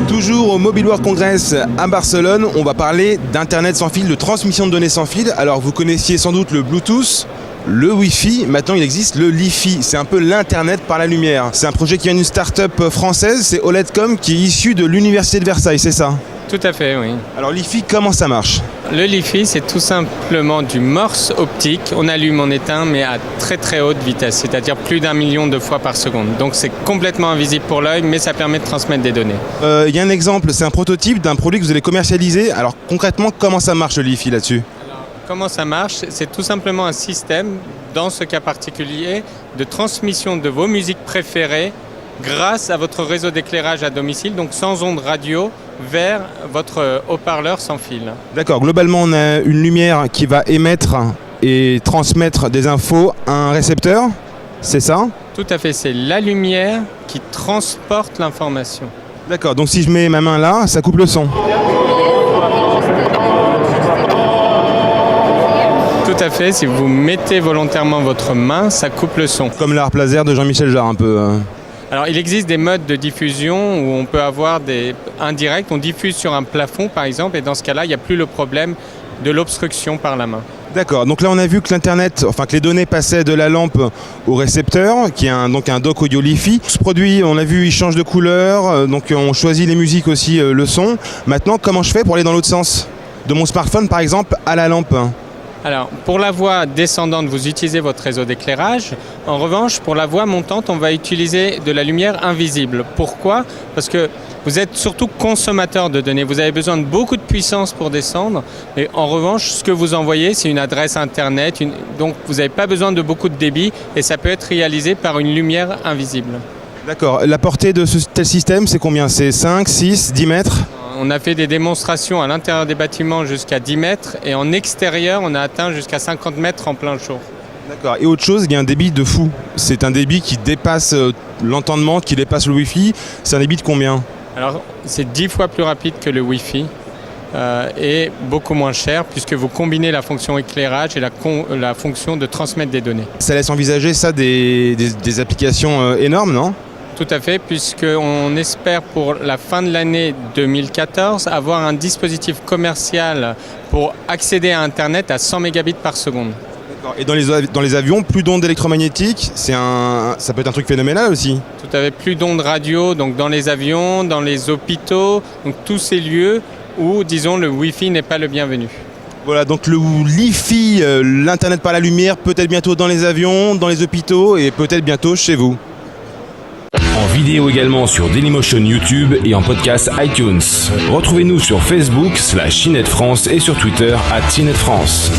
Toujours au Mobile World Congress à Barcelone, on va parler d'Internet sans fil, de transmission de données sans fil. Alors vous connaissiez sans doute le Bluetooth, le Wi-Fi, maintenant il existe le Li-Fi, c'est un peu l'Internet par la lumière. C'est un projet qui vient d'une start-up française, c'est OLEDcom qui est issu de l'Université de Versailles, c'est ça? Tout à fait, oui. Alors Li-Fi, comment ça marche? Le Li-Fi, c'est tout simplement du morse optique. On allume, on éteint, mais à très très haute vitesse, c'est-à-dire plus d'1 million de fois par seconde. Donc c'est complètement invisible pour l'œil, mais ça permet de transmettre des données. Il y a un exemple, c'est un prototype d'un produit que vous allez commercialiser. Alors concrètement, comment ça marche le Li-Fi là-dessus? Comment ça marche? C'est tout simplement un système, dans ce cas particulier, de transmission de vos musiques préférées grâce à votre réseau d'éclairage à domicile, donc sans ondes radio, vers votre haut-parleur sans fil. D'accord, globalement on a une lumière qui va émettre et transmettre des infos à un récepteur, c'est ça? Tout à fait, c'est la lumière qui transporte l'information. D'accord, donc si je mets ma main là, ça coupe le son. Tout à fait, si vous mettez volontairement votre main, ça coupe le son. Comme la harpe laser de Jean-Michel Jarre un peu. Alors il existe des modes de diffusion où on peut avoir des indirects, on diffuse sur un plafond par exemple, et dans ce cas-là, il n'y a plus le problème de l'obstruction par la main. D'accord, donc là on a vu que l'Internet, enfin que les données passaient de la lampe au récepteur, qui est donc un dock audio Li-Fi. Ce produit, on a vu, il change de couleur, donc on choisit les musiques aussi, le son. Maintenant, comment je fais pour aller dans l'autre sens? De mon smartphone par exemple à la lampe? Alors, pour la voie descendante, vous utilisez votre réseau d'éclairage. En revanche, pour la voie montante, on va utiliser de la lumière invisible. Pourquoi? Parce que vous êtes surtout consommateur de données. Vous avez besoin de beaucoup de puissance pour descendre. Et en revanche, ce que vous envoyez, c'est une adresse Internet. Donc, vous n'avez pas besoin de beaucoup de débit et ça peut être réalisé par une lumière invisible. D'accord. La portée de ce tel système, c'est combien? C'est 5, 6, 10 mètres? On a fait des démonstrations à l'intérieur des bâtiments jusqu'à 10 mètres et en extérieur, on a atteint jusqu'à 50 mètres en plein jour. D'accord. Et autre chose, il y a un débit de fou. C'est un débit qui dépasse l'entendement, qui dépasse le Wi-Fi. C'est un débit de combien? Alors, c'est 10 fois plus rapide que le Wi-Fi et beaucoup moins cher puisque vous combinez la fonction éclairage et la fonction de transmettre des données. Ça laisse envisager ça des applications énormes, non? Tout à fait, puisqu'on espère pour la fin de l'année 2014 avoir un dispositif commercial pour accéder à Internet à 100 mégabits par seconde. D'accord. Et dans les avions, plus d'ondes électromagnétiques, ça peut être un truc phénoménal aussi. Tout à fait, plus d'ondes radio, donc dans les avions, dans les hôpitaux, donc tous ces lieux où, disons, le Wi-Fi n'est pas le bienvenu. Voilà, donc le Li-Fi, l'Internet par la lumière, peut-être bientôt dans les avions, dans les hôpitaux et peut-être bientôt chez vous. En vidéo également sur Dailymotion YouTube et en podcast iTunes. Retrouvez-nous sur Facebook /CNET France et sur Twitter @CNET France.